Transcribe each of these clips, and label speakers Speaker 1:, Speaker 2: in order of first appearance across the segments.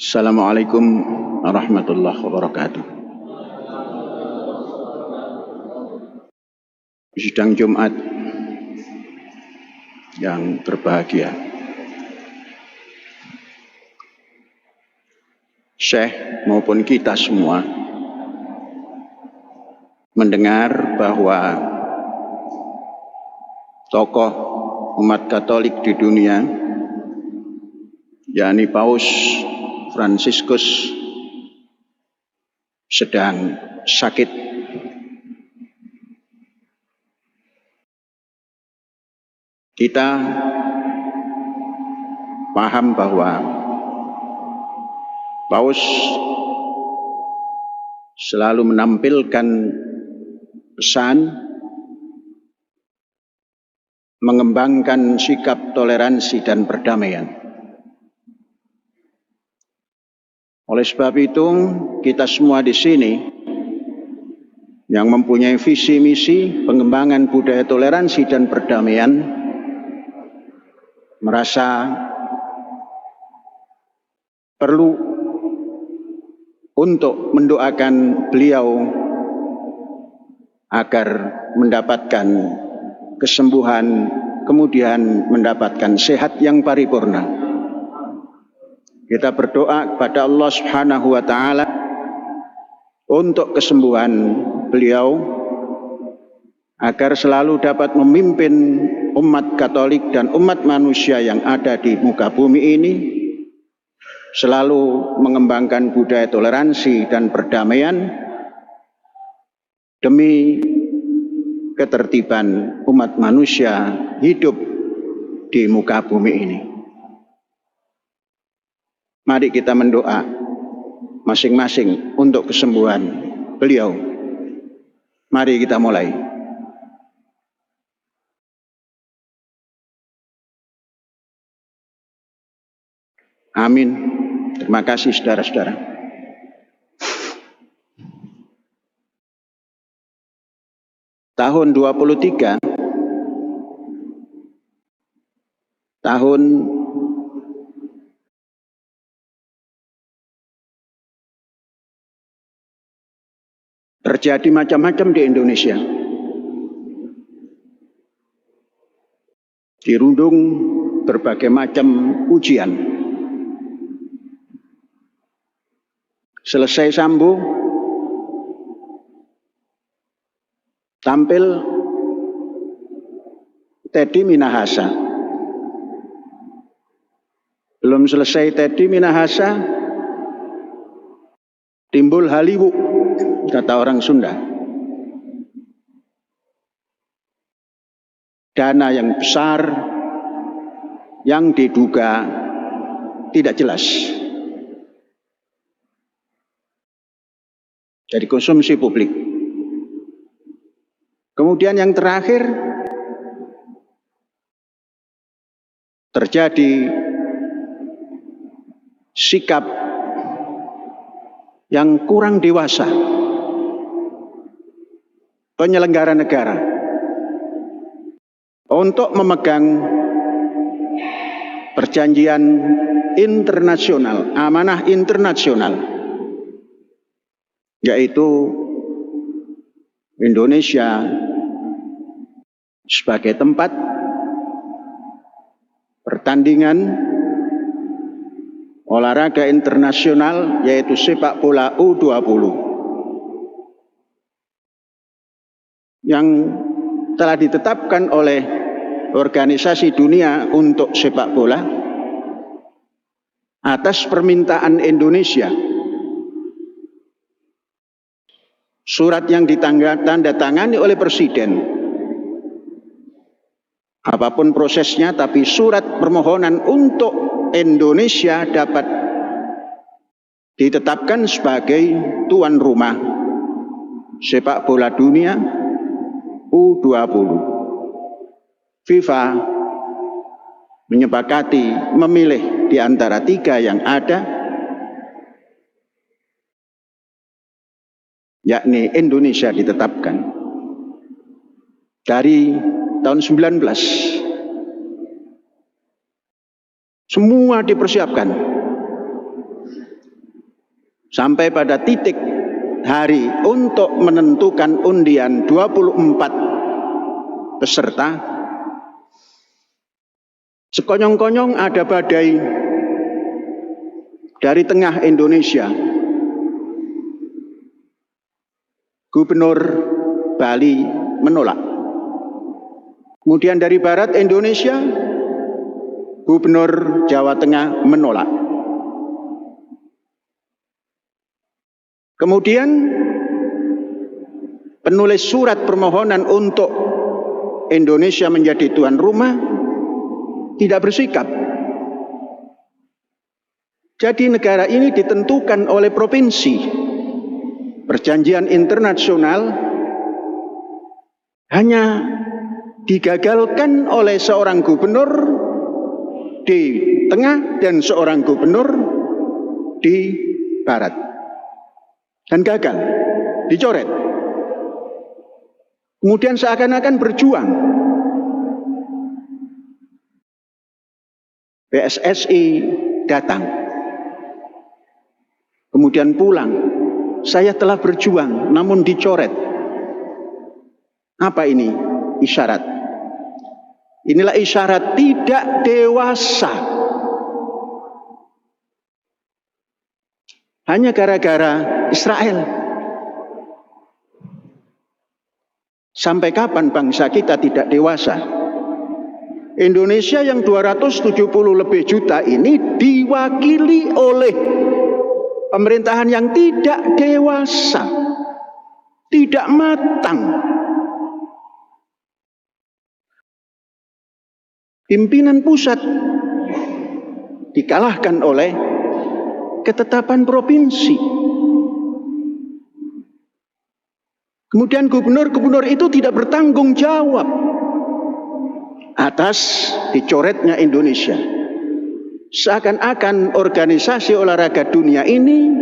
Speaker 1: Assalamualaikum warahmatullahi wabarakatuh. Sidang Jumat yang berbahagia, Syekh maupun kita semua mendengar bahwa tokoh umat Katolik di dunia, yakni Paus Fransiskus, sedang sakit. Kita paham bahwa Paus selalu menampilkan pesan mengembangkan sikap toleransi dan perdamaian. Oleh sebab itu, kita semua di sini yang mempunyai visi misi pengembangan budaya toleransi dan perdamaian merasa perlu untuk mendoakan beliau agar mendapatkan kesembuhan, kemudian mendapatkan sehat yang paripurna. Kita berdoa kepada Allah Subhanahu wa taala untuk kesembuhan beliau agar selalu dapat memimpin umat Katolik dan umat manusia yang ada di muka bumi ini, selalu mengembangkan budaya toleransi dan perdamaian demi ketertiban umat manusia hidup di muka bumi ini. Mari kita mendoa masing-masing untuk kesembuhan beliau. Mari kita mulai. Amin. Terima kasih saudara-saudara. Tahun 23, tahun terjadi macam-macam di Indonesia. Dirundung berbagai macam ujian. Selesai Sambo, tampil Teddy Minahasa. Belum selesai Teddy Minahasa, timbul Haliwu, kata orang Sunda. Dana yang besar yang diduga tidak jelas dari konsumsi publik. Kemudian yang terakhir terjadi sikap yang kurang dewasa penyelenggara negara untuk memegang perjanjian internasional, amanah internasional, yaitu Indonesia sebagai tempat pertandingan olahraga internasional, yaitu sepak bola U20 yang telah ditetapkan oleh Organisasi Dunia untuk Sepak Bola atas permintaan Indonesia. Surat yang ditandatangani oleh Presiden, apapun prosesnya, tapi surat permohonan untuk Indonesia dapat ditetapkan sebagai tuan rumah sepak bola dunia U20. FIFA menyepakati memilih di antara 3 yang ada, yakni Indonesia ditetapkan. Dari tahun 19 semua dipersiapkan sampai pada titik hari untuk menentukan undian 24 peserta, sekonyong-konyong ada badai dari tengah Indonesia. Gubernur Bali menolak. Kemudian dari barat Indonesia, Gubernur Jawa Tengah menolak. Kemudian penulis surat permohonan untuk Indonesia menjadi tuan rumah tidak bersikap. Jadi negara ini ditentukan oleh provinsi. Perjanjian internasional hanya digagalkan oleh seorang gubernur di tengah dan seorang gubernur di barat. Dan gagal, dicoret. Kemudian seakan-akan berjuang. PSSI datang. Kemudian pulang. Saya telah berjuang, namun dicoret. Apa ini? Isyarat. Inilah isyarat tidak dewasa. Hanya gara-gara Israel. Sampai kapan bangsa kita tidak dewasa? Indonesia yang 270 lebih juta ini diwakili oleh pemerintahan yang tidak dewasa, tidak matang. Pimpinan pusat dikalahkan oleh ketetapan provinsi. Kemudian gubernur-gubernur itu tidak bertanggung jawab atas dicoretnya Indonesia. Seakan-akan organisasi olahraga dunia ini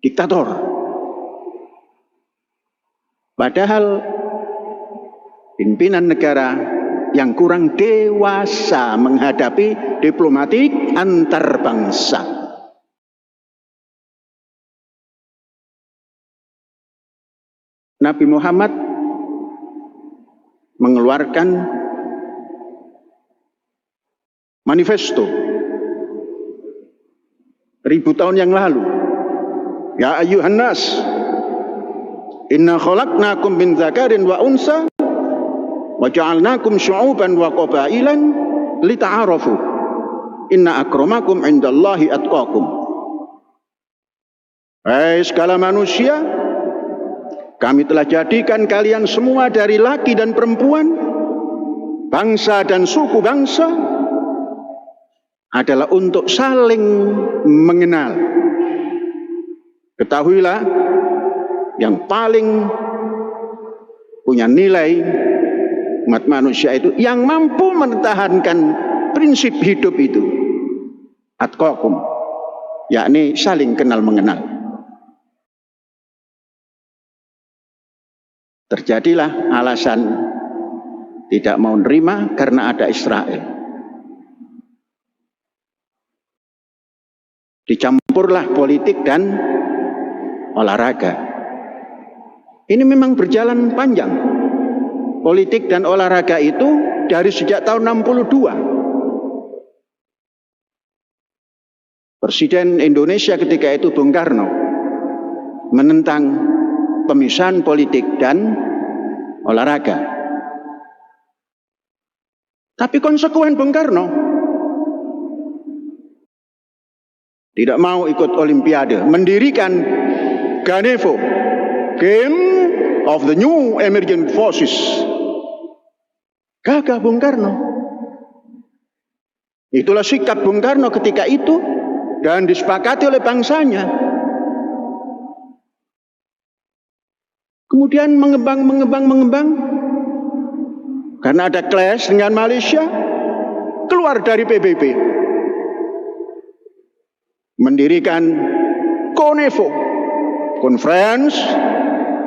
Speaker 1: diktator. Padahal pimpinan negara yang kurang dewasa menghadapi diplomatik antar bangsa. Nabi Muhammad mengeluarkan manifesto 1000 tahun yang lalu. Ya ayyuhan nas, inna khalaqnakum min dzakarin wa unsa wa ja'alnakum syu'uban wa qabailan lita'arafu. Inna akramakum indallahi atqakum. Hai segala manusia, kami telah jadikan kalian semua dari laki dan perempuan, bangsa dan suku bangsa, adalah untuk saling mengenal. Ketahuilah, yang paling punya nilai umat manusia itu yang mampu mempertahankan prinsip hidup itu, atqakum, yakni saling kenal mengenal. Terjadilah alasan tidak mau nerima karena ada Israel. Dicampurlah politik dan olahraga. Ini memang berjalan panjang. Politik dan olahraga itu dari sejak tahun 62. Presiden Indonesia ketika itu Bung Karno menentang pemisahan politik dan olahraga. Tapi konsekuen Bung Karno tidak mau ikut Olimpiade, mendirikan Ganevo, Game of the New Emerging Forces. Gagah Bung Karno. Itulah sikap Bung Karno ketika itu dan disepakati oleh bangsanya. Kemudian mengembang karena ada clash dengan Malaysia, keluar dari PBB. Mendirikan CONEVO, Conference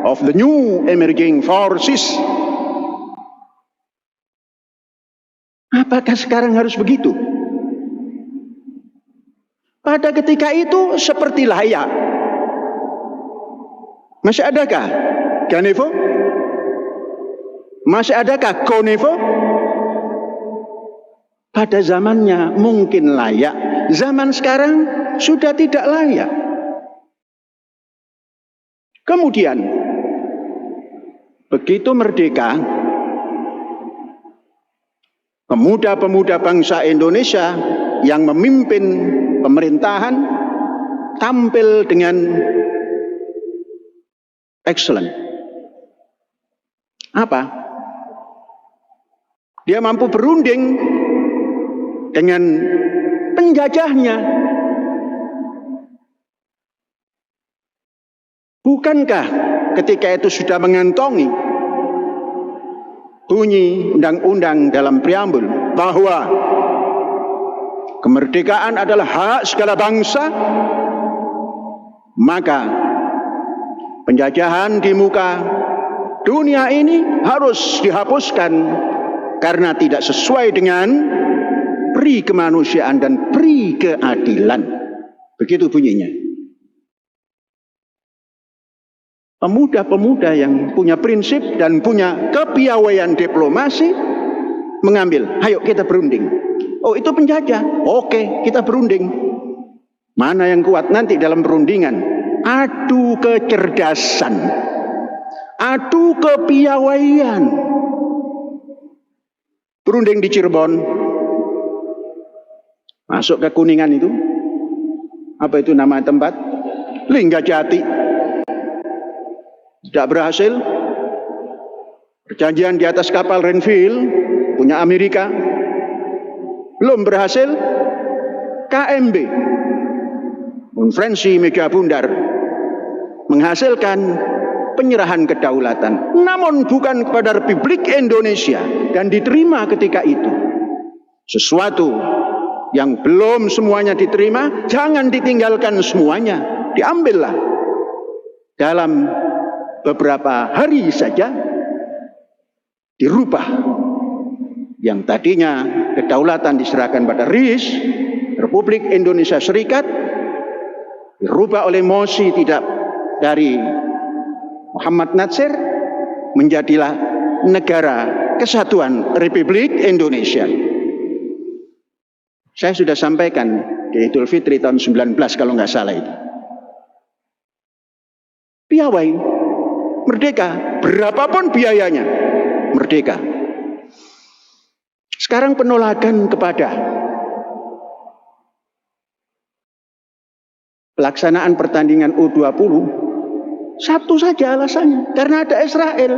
Speaker 1: of the New Emerging Forces. Apakah sekarang harus begitu? pada ketika itu seperti layak. Masih adakah Ganevo? Masih adakah Konevo? Pada zamannya mungkin layak, zaman sekarang sudah tidak layak. Kemudian begitu merdeka, pemuda-pemuda bangsa Indonesia yang memimpin pemerintahan tampil dengan excellent. Apa? Dia mampu berunding dengan penjajahnya. Bukankah ketika itu sudah mengantongi bunyi undang-undang dalam preambul bahwa kemerdekaan adalah hak segala bangsa, maka penjajahan di muka dunia ini harus dihapuskan karena tidak sesuai dengan pri kemanusiaan dan pri keadilan. Begitu bunyinya. Pemuda-pemuda yang punya prinsip dan punya kepiawaian diplomasi mengambil, ayo kita berunding. Oh, itu penjajah. Oke, kita berunding. Mana yang kuat nanti dalam perundingan? Adu kecerdasan, adu kepiawaian. Berunding di Cirebon, masuk ke Kuningan itu, apa itu nama tempat? Linggajati. Tidak berhasil. Perjanjian di atas kapal Renville punya Amerika belum berhasil. KMB, Konferensi Meja Bundar, menghasilkan penyerahan kedaulatan, namun bukan kepada Republik Indonesia, dan diterima ketika itu. Sesuatu yang belum semuanya diterima, jangan ditinggalkan semuanya, diambillah. Dalam beberapa hari saja dirubah. Yang tadinya kedaulatan diserahkan pada RIS, Republik Indonesia Serikat, dirubah oleh mosi tidak dari Muhammad Natsir, menjadilah Negara Kesatuan Republik Indonesia. Saya sudah sampaikan di Idul Fitri tahun 19 kalau nggak salah itu. Piawai, merdeka, berapapun biayanya, merdeka. Sekarang penolakan kepada pelaksanaan pertandingan U20, satu saja alasannya, karena ada Israel.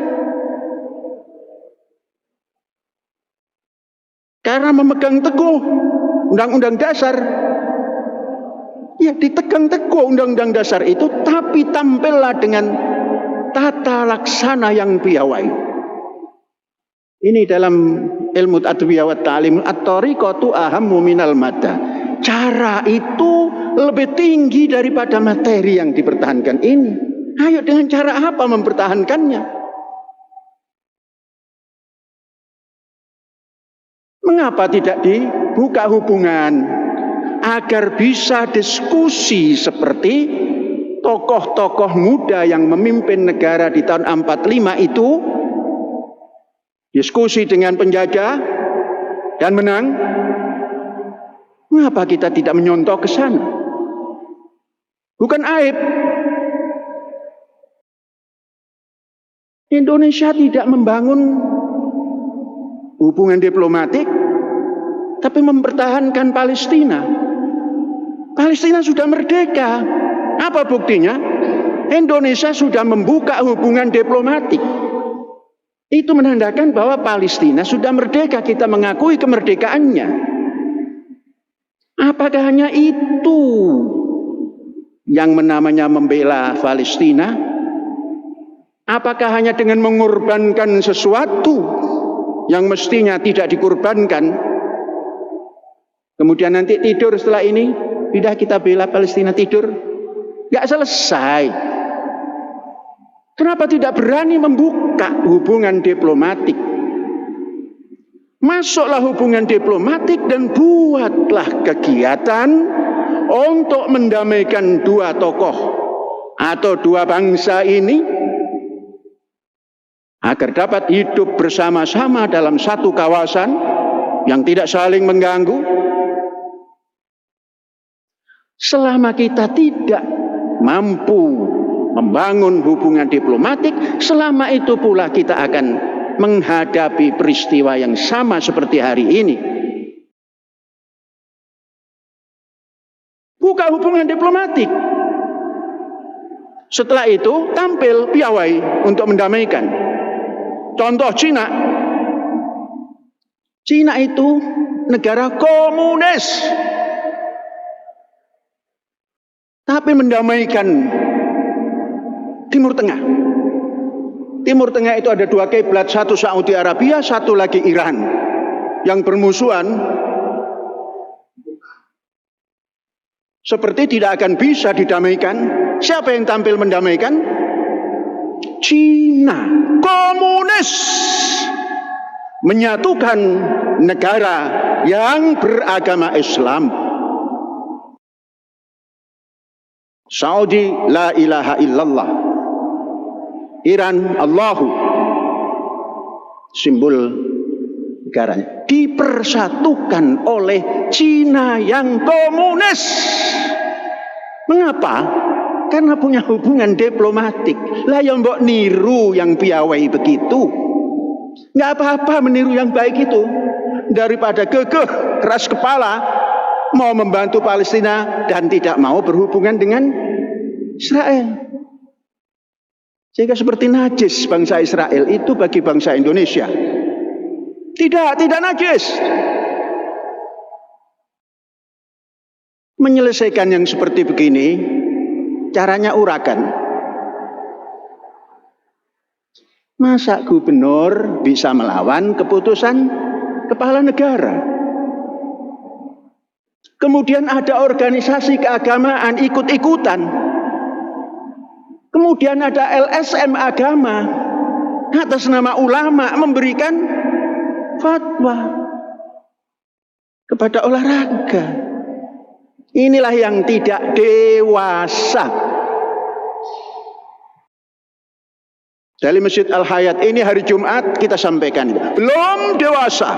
Speaker 1: Karena memegang teguh undang-undang dasar. Ya, ditegang teguh undang-undang dasar itu, tapi tampillah dengan tata laksana yang piawai. Ini dalam ilmu adwiyah wa ta'lim, at-tariqatu ahammu minal madda. Cara itu lebih tinggi daripada materi yang dipertahankan ini. Ayo, dengan cara apa mempertahankannya? Mengapa tidak dibuka hubungan agar bisa diskusi seperti tokoh-tokoh muda yang memimpin negara di tahun 45 itu, diskusi dengan penjajah dan menang? Mengapa kita tidak menyontoh ke sana? Bukan aib. Indonesia tidak membangun hubungan diplomatik, tapi mempertahankan Palestina. Palestina sudah merdeka. Apa buktinya? Indonesia sudah membuka hubungan diplomatik. Itu menandakan bahwa Palestina sudah merdeka. Kita mengakui kemerdekaannya. Apakah hanya itu yang namanya membela Palestina? Apakah hanya dengan mengorbankan sesuatu yang mestinya tidak dikorbankan, kemudian nanti tidur setelah ini, tidak kita bela Palestina, tidur? Gak selesai. Kenapa tidak berani membuka hubungan diplomatik? Masuklah hubungan diplomatik dan buatlah kegiatan untuk mendamaikan dua tokoh atau dua bangsa ini agar dapat hidup bersama-sama dalam satu kawasan yang tidak saling mengganggu. Selama kita tidak mampu membangun hubungan diplomatik, selama itu pula kita akan menghadapi peristiwa yang sama seperti hari ini. Buka hubungan diplomatik. Setelah itu tampil piawai untuk mendamaikan. Contoh Cina. Cina itu negara komunis, tapi mendamaikan Timur Tengah. Timur Tengah itu ada dua kiblat, satu Saudi Arabia, satu lagi Iran, yang bermusuhan. Seperti tidak akan bisa didamaikan. Siapa yang tampil mendamaikan? Cina, komunis, menyatukan negara yang beragama Islam. Saudi, la ilaha illallah. Iran, Allahu, simbol negaranya, dipersatukan oleh Cina yang komunis. Mengapa? Karena punya hubungan diplomatik. Lah yang mbok niru yang piawai begitu. Nggak apa-apa meniru yang baik itu, daripada kekeh keras kepala mau membantu Palestina dan tidak mau berhubungan dengan Israel. Sehingga seperti najis bangsa Israel itu bagi bangsa Indonesia. Tidak najis. Menyelesaikan yang seperti begini, caranya urakan. Masa gubernur bisa melawan keputusan kepala negara? Kemudian ada organisasi keagamaan ikut-ikutan. Kemudian ada LSM agama atas nama ulama memberikan fatwa kepada olahraga. Inilah yang tidak dewasa. Dari Masjid Al-Hayat ini hari Jumat kita sampaikan, belum dewasa,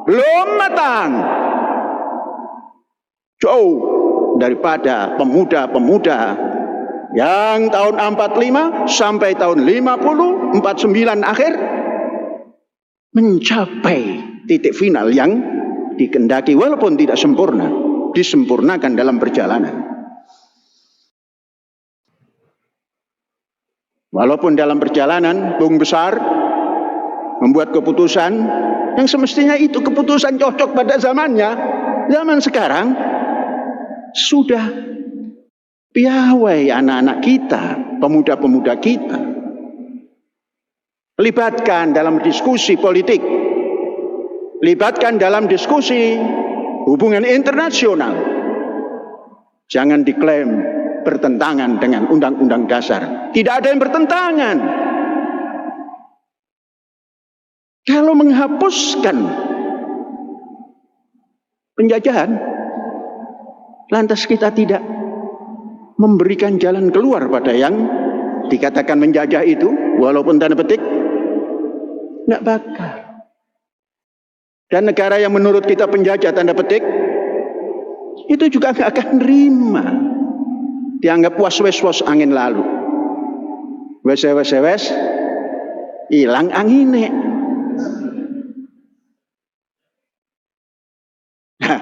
Speaker 1: belum matang, jauh daripada pemuda-pemuda yang tahun 45 sampai tahun 50, 49 akhir mencapai titik final yang dikehendaki, walaupun tidak sempurna, disempurnakan dalam perjalanan. Walaupun dalam perjalanan Bung Besar membuat keputusan yang semestinya itu keputusan cocok pada zamannya. Zaman sekarang sudah piawai anak-anak kita, pemuda-pemuda kita. Libatkan dalam diskusi politik. Libatkan dalam diskusi hubungan internasional. Jangan diklaim bertentangan dengan undang-undang dasar. Tidak ada yang bertentangan. Kalau menghapuskan penjajahan, lantas kita tidak memberikan jalan keluar pada yang dikatakan menjajah itu, walaupun tanda petik, nggak bakal. Dan negara yang menurut kita penjajah tanda petik, itu juga nggak akan nerima. Dianggap was-was angin lalu. Wes, hilang angine. Nah,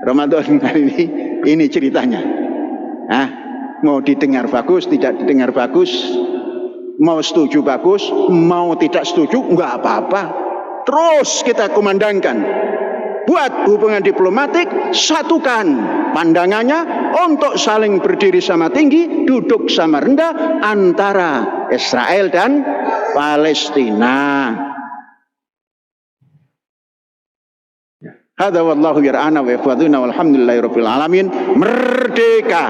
Speaker 1: Ramadan kali ini ceritanya. Mau didengar bagus, tidak didengar bagus, mau setuju bagus, mau tidak setuju, enggak apa-apa. Terus kita kumandangkan, buat hubungan diplomatik, satukan pandangannya untuk saling berdiri sama tinggi, duduk sama rendah antara Israel dan Palestina. Hadza wallahu yar'ana wa yahfazuna walhamdulillahi rabbil alamin. Merdeka.